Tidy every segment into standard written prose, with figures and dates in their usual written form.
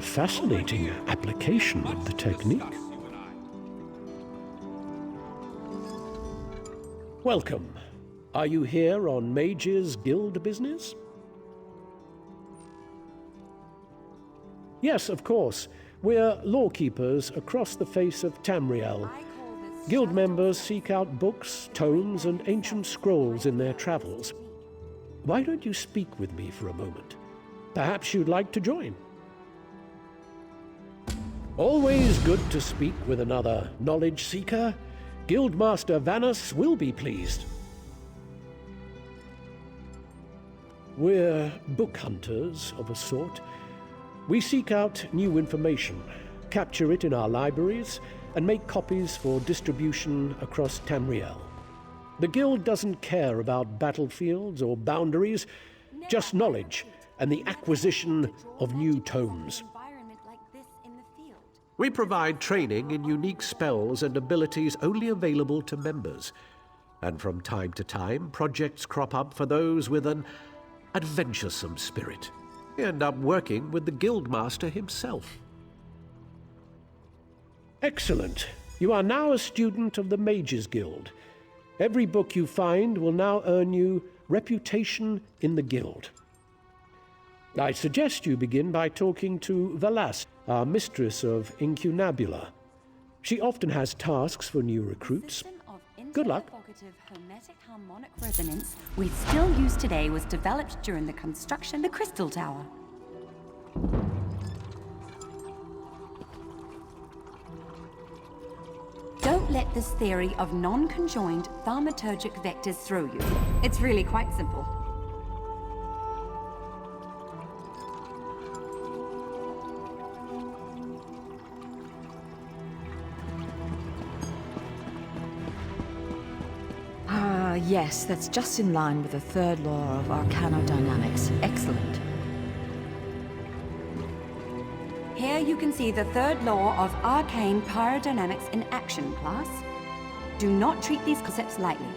A fascinating application of the technique. Welcome. Are you here on Mage's Guild business? Yes, of course. We're lawkeepers across the face of Tamriel. Guild members seek out books, tomes, and ancient scrolls in their travels. Why don't you speak with me for a moment? Perhaps you'd like to join. Always good to speak with another knowledge seeker. Guildmaster Vanus will be pleased. We're book hunters of a sort. We seek out new information, capture it in our libraries, and make copies for distribution across Tamriel. The Guild doesn't care about battlefields or boundaries, just knowledge and the acquisition of new tomes. We provide training in unique spells and abilities only available to members. And from time to time, projects crop up for those with an adventuresome spirit. We end up working with the Guildmaster himself. Excellent. You are now a student of the Mages Guild. Every book you find will now earn you reputation in the Guild. I suggest you begin by talking to Valas, our mistress of Incunabula. She often has tasks for new recruits. Good luck. Hermetic harmonic resonance we still use today was developed during the construction of the Crystal Tower. Don't let this theory of non-conjoined thaumaturgic vectors throw you. It's really quite simple. Yes, that's just in line with the third law of arcanodynamics. Excellent. Here you can see the third law of arcane pyrodynamics in action, class. Do not treat these concepts lightly.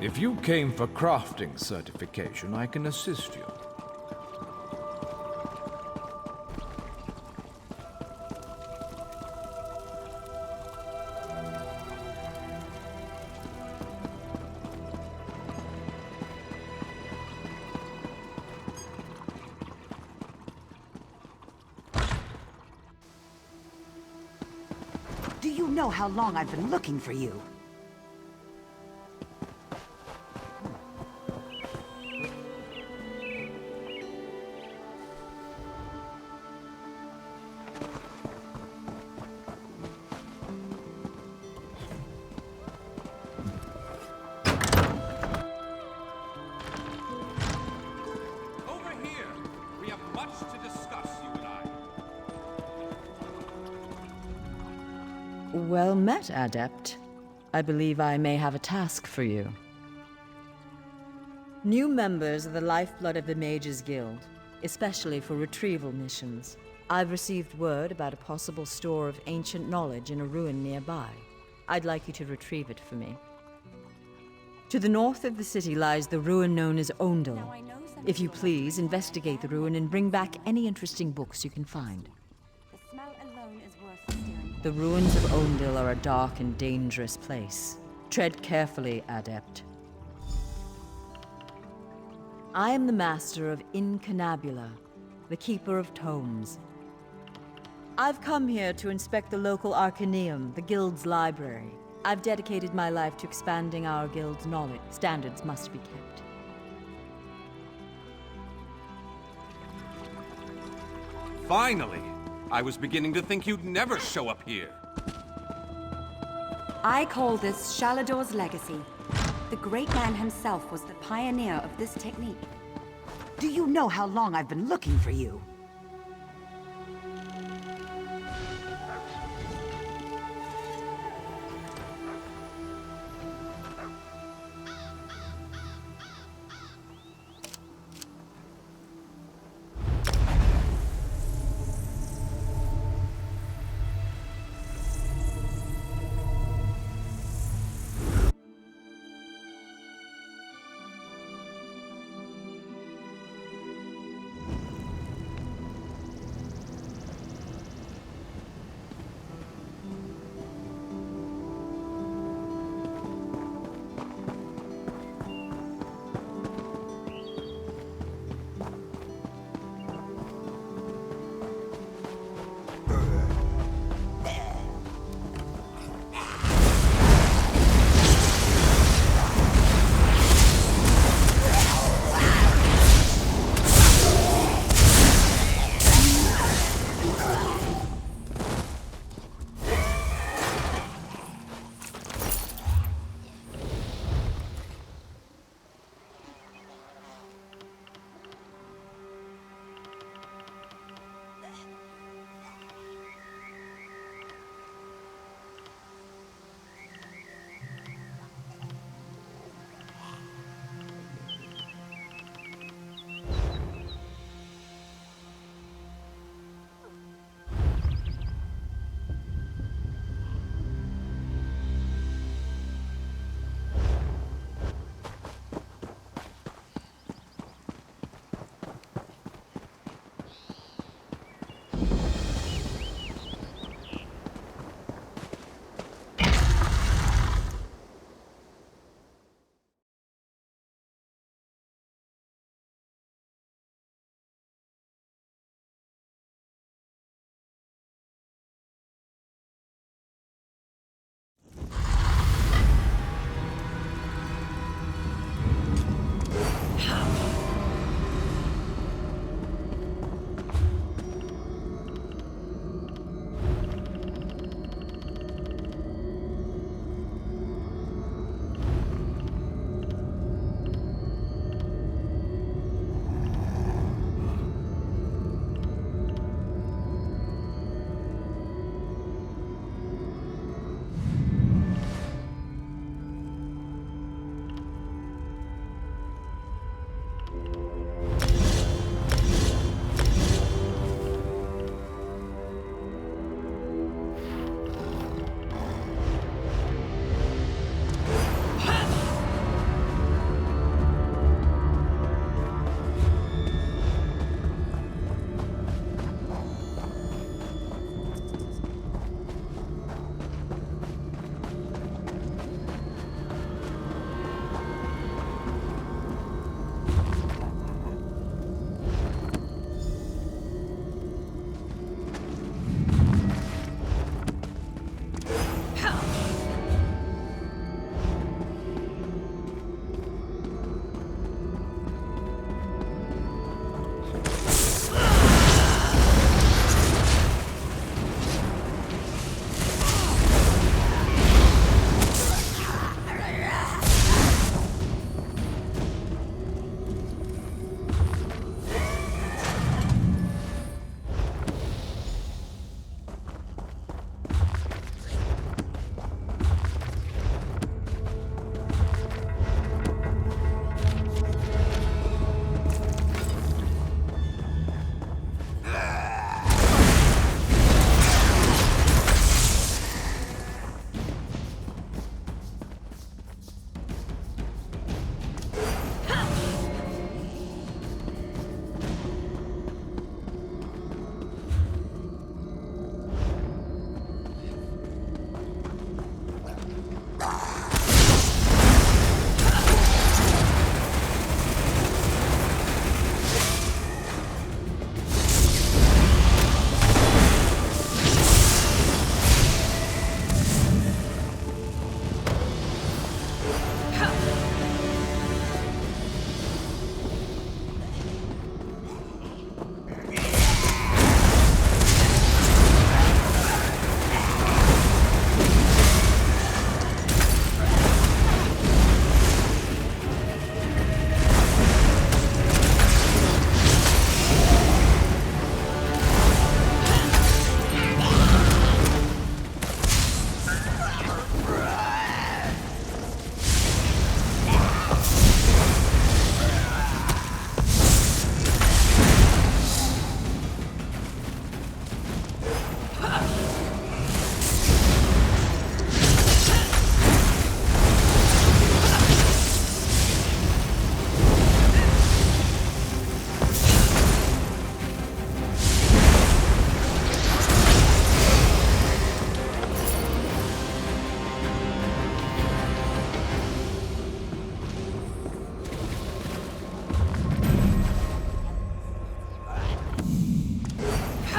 If you came for crafting certification, I can assist you. Do you know how long I've been looking for you? Over here! We have much to discuss, you and I. Well met, Adept. I believe I may have a task for you. New members are the lifeblood of the Mages Guild, especially for retrieval missions. I've received word about a possible store of ancient knowledge in a ruin nearby. I'd like you to retrieve it for me. To the north of the city lies the ruin known as Ondel. If you please, investigate the ruin and bring back any interesting books you can find. The smell alone is worth steering. The ruins of Ondel are a dark and dangerous place. Tread carefully, Adept. I am the master of Incunabula, the keeper of tomes. I've come here to inspect the local Arcaneum, the Guild's library. I've dedicated my life to expanding our Guild's knowledge. Standards must be kept. Finally! I was beginning to think you'd never show up here. I call this Shalador's legacy. The great man himself was the pioneer of this technique. Do you know how long I've been looking for you?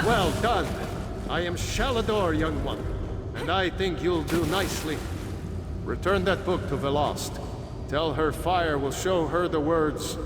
Well done. I am Shalador, young one, and I think you'll do nicely. Return that book to Velost. Tell her fire will show her the words.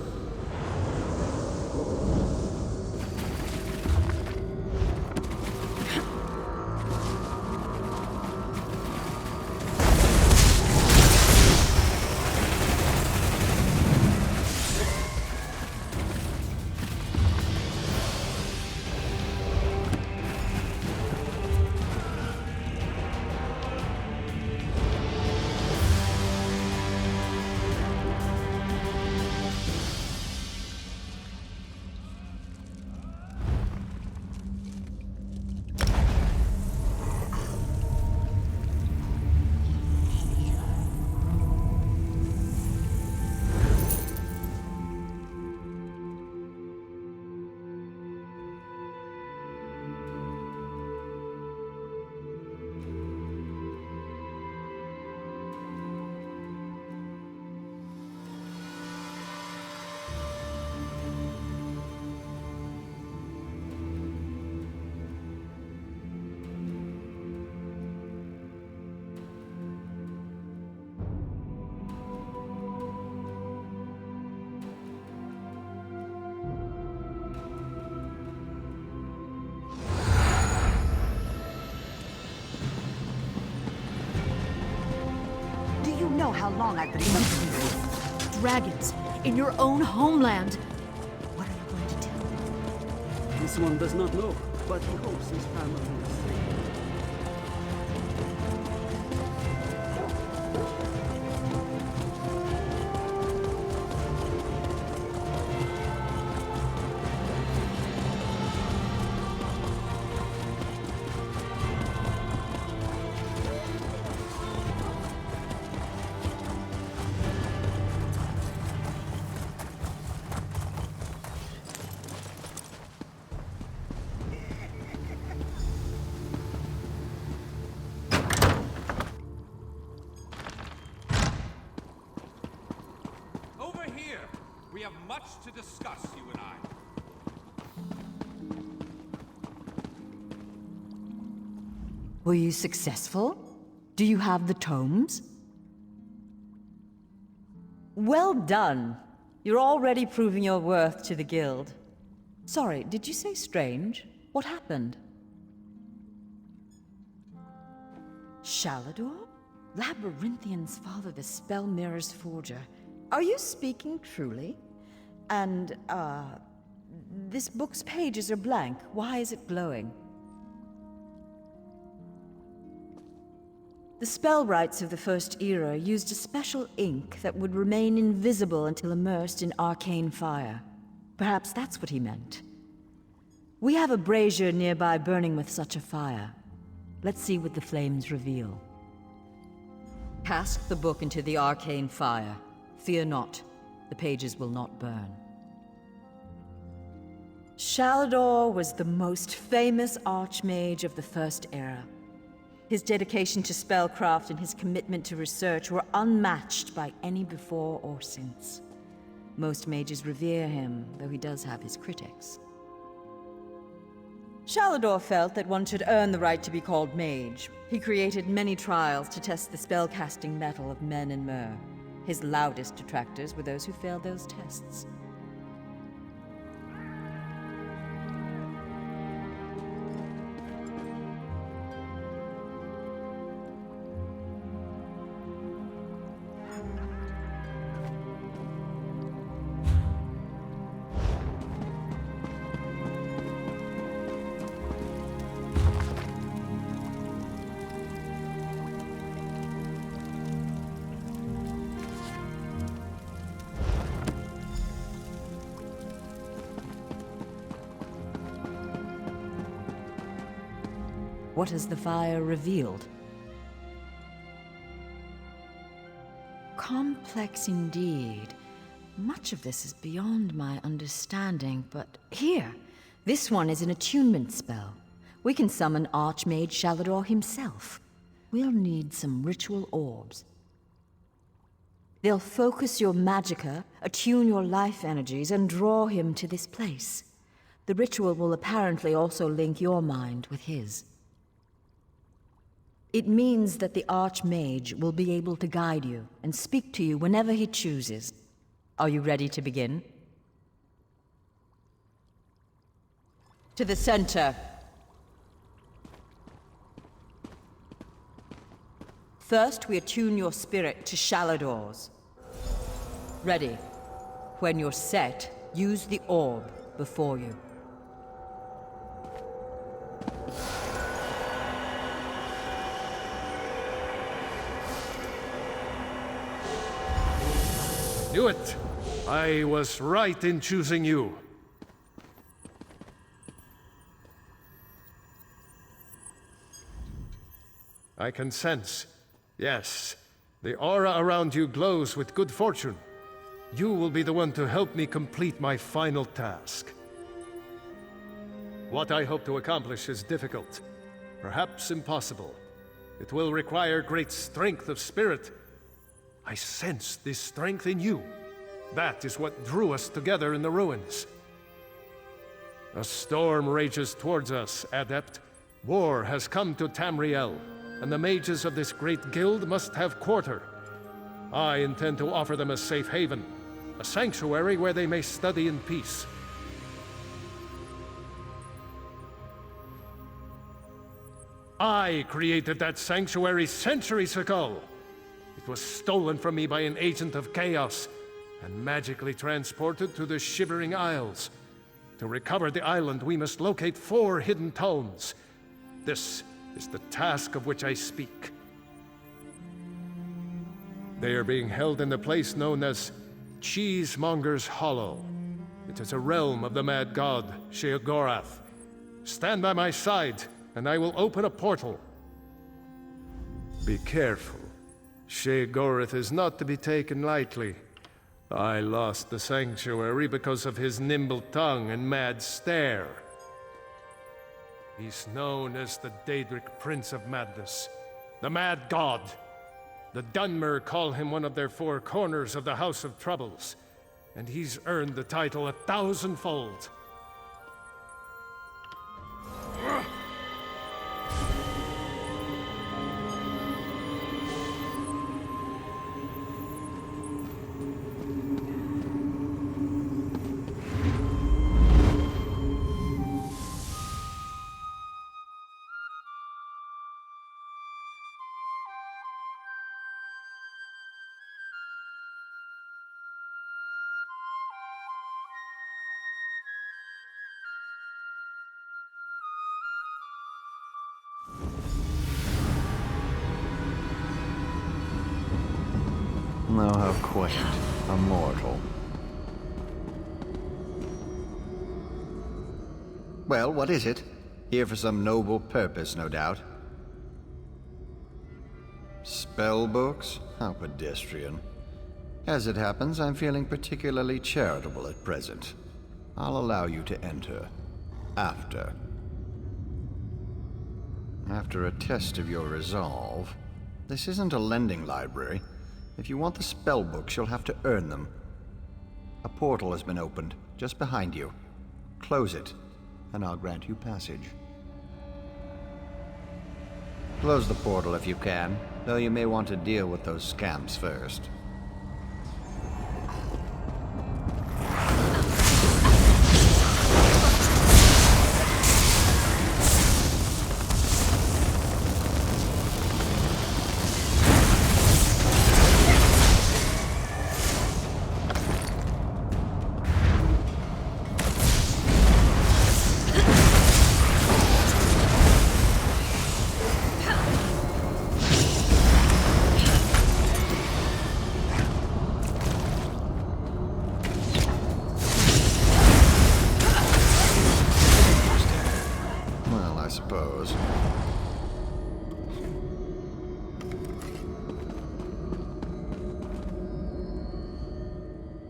Do you know how long I've been looking for you? Dragons, in your own homeland. What are you going to tell me? This one does not know, but he hopes his family is safe. Over here! We have much to discuss, you and I. Were you successful? Do you have the tomes? Well done. You're already proving your worth to the guild. Sorry, did you say strange? What happened? Shalador? Labyrinthian's father, the Spell Mirror's forger. Are you speaking truly? And, this book's pages are blank. Why is it glowing? The spellwrights of the First Era used a special ink that would remain invisible until immersed in arcane fire. Perhaps that's what he meant. We have a brazier nearby burning with such a fire. Let's see what the flames reveal. Cast the book into the arcane fire. Fear not, the pages will not burn. Shalador was the most famous archmage of the First Era. His dedication to spellcraft and his commitment to research were unmatched by any before or since. Most mages revere him, though he does have his critics. Shalador felt that one should earn the right to be called mage. He created many trials to test the spellcasting mettle of men and mer. His loudest detractors were those who failed those tests. What has the fire revealed? Complex indeed. Much of this is beyond my understanding, but here, this one is an attunement spell. We can summon Archmage Shalador himself. We'll need some ritual orbs. They'll focus your magicka, attune your life energies, and draw him to this place. The ritual will apparently also link your mind with his. It means that the Archmage will be able to guide you and speak to you whenever he chooses. Are you ready to begin? To the center. First, we attune your spirit to Shalador's. Ready. When you're set, use the orb before you. Knew it! I was right in choosing you. I can sense. Yes, the aura around you glows with good fortune. You will be the one to help me complete my final task. What I hope to accomplish is difficult, perhaps impossible. It will require great strength of spirit. I sense this strength in you. That is what drew us together in the ruins. A storm rages towards us, Adept. War has come to Tamriel, and the mages of this great guild must have quarter. I intend to offer them a safe haven, a sanctuary where they may study in peace. I created that sanctuary centuries ago. It was stolen from me by an agent of chaos and magically transported to the Shivering Isles. To recover the island, we must locate 4 hidden tomes. This is the task of which I speak. They are being held in the place known as Cheesemonger's Hollow. It is a realm of the mad god, Sheogorath. Stand by my side, and I will open a portal. Be careful. Sheogorath is not to be taken lightly. I lost the sanctuary because of his nimble tongue and mad stare. He's known as the Daedric Prince of Madness, the Mad God. The Dunmer call him one of their 4 corners of the House of Troubles, and he's earned the title 1,000-fold. Oh, how quaint. A mortal. Well, what is it? Here for some noble purpose, no doubt. Spell books? How pedestrian. As it happens, I'm feeling particularly charitable at present. I'll allow you to enter. After a test of your resolve. This isn't a lending library. If you want the spell books, you'll have to earn them. A portal has been opened, just behind you. Close it, and I'll grant you passage. Close the portal if you can, though you may want to deal with those scamps first.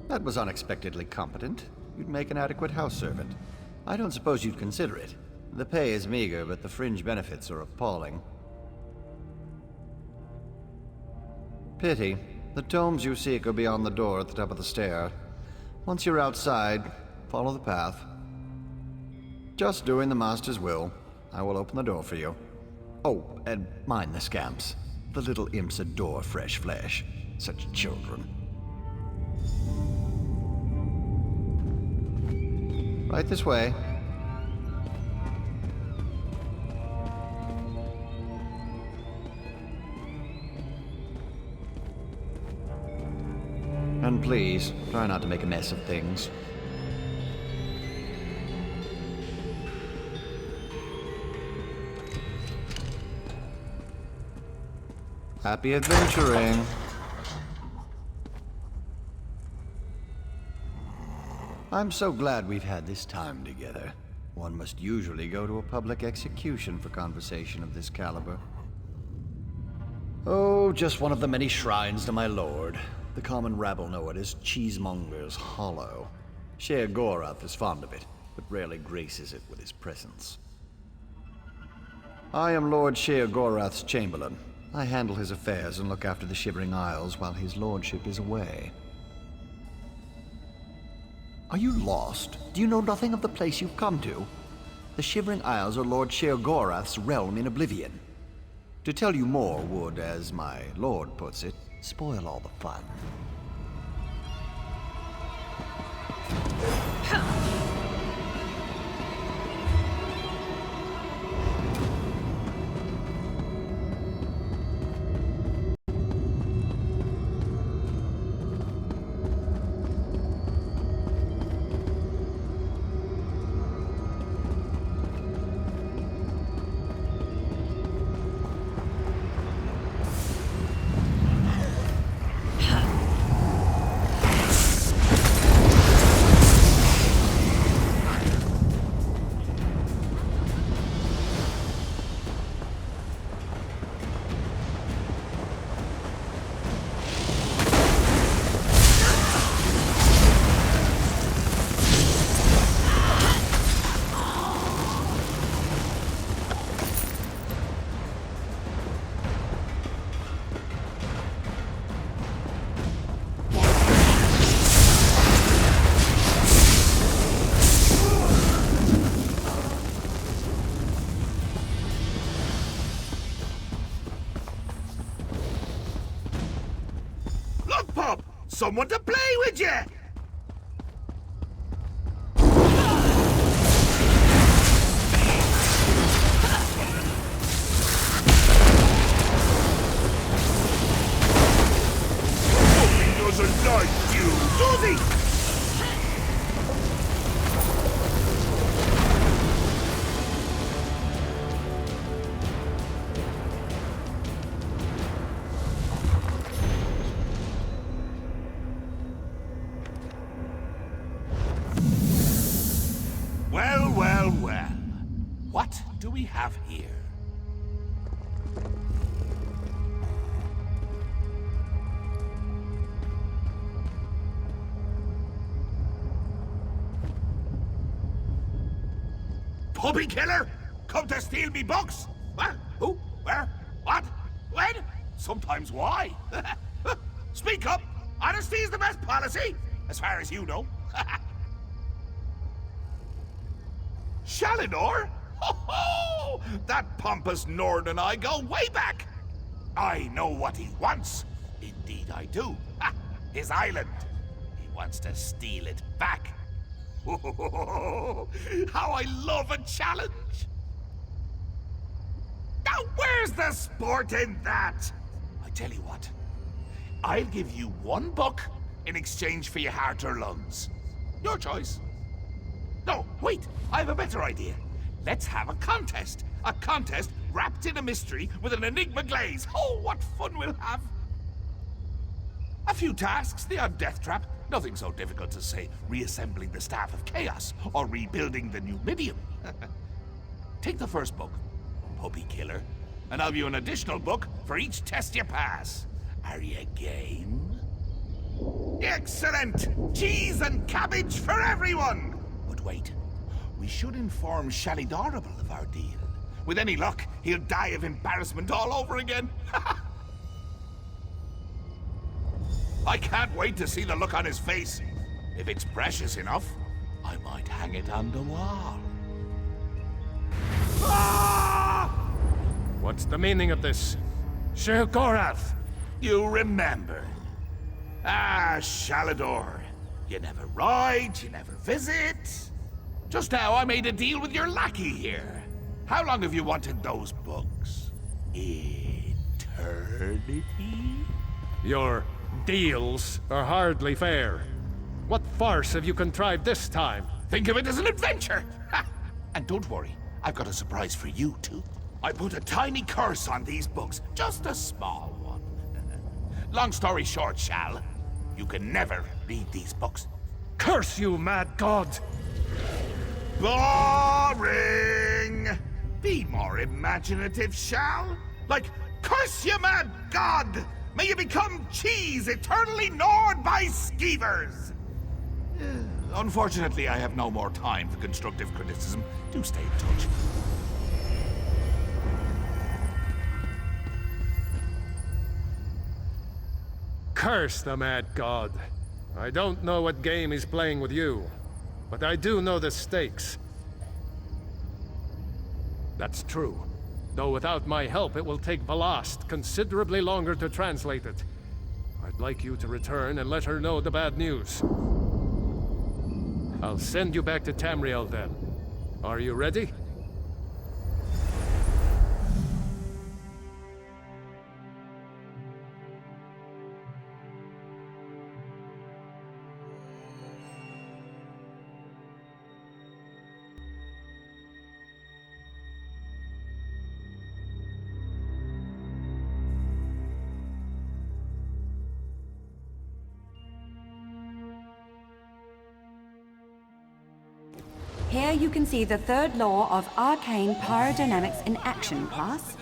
That was unexpectedly competent. You'd make an adequate house servant. I don't suppose you'd consider it. The pay is meager, but the fringe benefits are appalling. Pity. The tomes you seek are beyond the door at the top of the stair. Once you're outside, follow the path. Just doing the Master's will. I will open the door for you. Oh, and mind the scamps. The little imps adore fresh flesh. Such children. Right this way. And please, try not to make a mess of things. Happy adventuring! I'm so glad we've had this time together. One must usually go to a public execution for conversation of this caliber. Oh, just one of the many shrines to my lord. The common rabble know it as Cheesemonger's Hollow. Sher Gorath is fond of it, but rarely graces it with his presence. I am Lord Sher Gorath's Chamberlain. I handle his affairs and look after the Shivering Isles while his lordship is away. Are you lost? Do you know nothing of the place you've come to? The Shivering Isles are Lord Sher Gorath's realm in oblivion. To tell you more would, as my lord puts it, spoil all the fun. Someone to play with you! He doesn't like you, does he? Well. What do we have here? Puppy killer? Come to steal me books? What? Who? Where? What? When? Sometimes why? Speak up! Honesty is the best policy, as far as you know. Shalinor? Ho! That pompous Nord and I go way back. I know what he wants. Indeed I do. His island. He wants to steal it back. How I love a challenge. Now where's the sport in that? I tell you what. I'll give you one book in exchange for your heart or lungs. Your choice. No, wait, I have a better idea. Let's have a contest. A contest wrapped in a mystery with an enigma glaze. Oh, what fun we'll have. A few tasks, the odd death trap. Nothing so difficult to say reassembling the Staff of Chaos or rebuilding the Numidium. Take the first book, Puppy Killer, and I'll give you an additional book for each test you pass. Are you game? Excellent! Cheese and cabbage for everyone! But wait, we should inform Shalidorable of our deal. With any luck, he'll die of embarrassment all over again. I can't wait to see the look on his face. If it's precious enough, I might hang it on the wall. What's the meaning of this? Sheogorath! You remember. Ah, Shalador. You never ride, you never visit. Just now I made a deal with your lackey here. How long have you wanted those books? Eternity? Your deals are hardly fair. What farce have you contrived this time? Think of it as an adventure! Ha! And don't worry, I've got a surprise for you, too. I put a tiny curse on these books, just a small one. Long story short, Shal, you can never read these books. Curse you, mad god! Boring! Be more imaginative, Shal. Like, curse you, mad god! May you become cheese eternally gnawed by skeevers! Unfortunately, I have no more time for constructive criticism. Do stay in touch. Curse the mad god. I don't know what game he's playing with you, but I do know the stakes. That's true. Though without my help, it will take Velast considerably longer to translate it. I'd like you to return and let her know the bad news. I'll send you back to Tamriel then. Are you ready? Here you can see the third law of arcane pyrodynamics in action, class.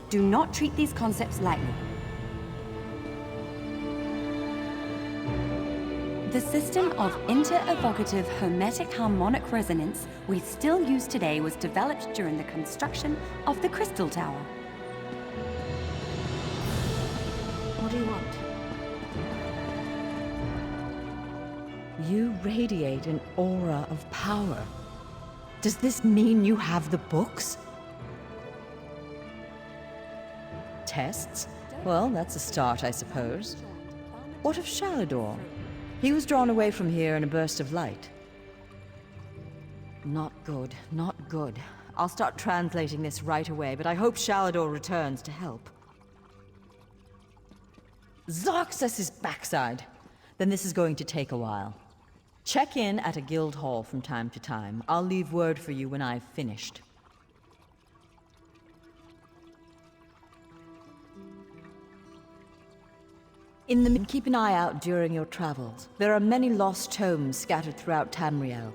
Do not treat these concepts lightly. The system of inter-evocative hermetic harmonic resonance we still use today was developed during the construction of the Crystal Tower. What do you want? You radiate an aura of power. Does this mean you have the books? Tests? Well, that's a start, I suppose. What of Shalador? He was drawn away from here in a burst of light. Not good, not good. I'll start translating this right away, but I hope Shalador returns to help. Zarxus' backside! Then this is going to take a while. Check in at a guild hall from time to time. I'll leave word for you when I've finished. Keep an eye out during your travels. There are many lost tomes scattered throughout Tamriel.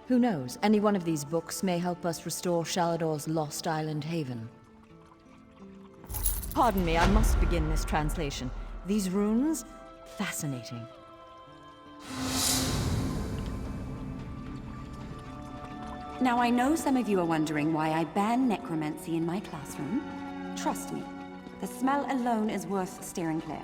Who knows, any one of these books may help us restore Shalador's lost island haven. Pardon me, I must begin this translation. These runes? Fascinating. Now, I know some of you are wondering why I ban necromancy in my classroom. Trust me, the smell alone is worth steering clear.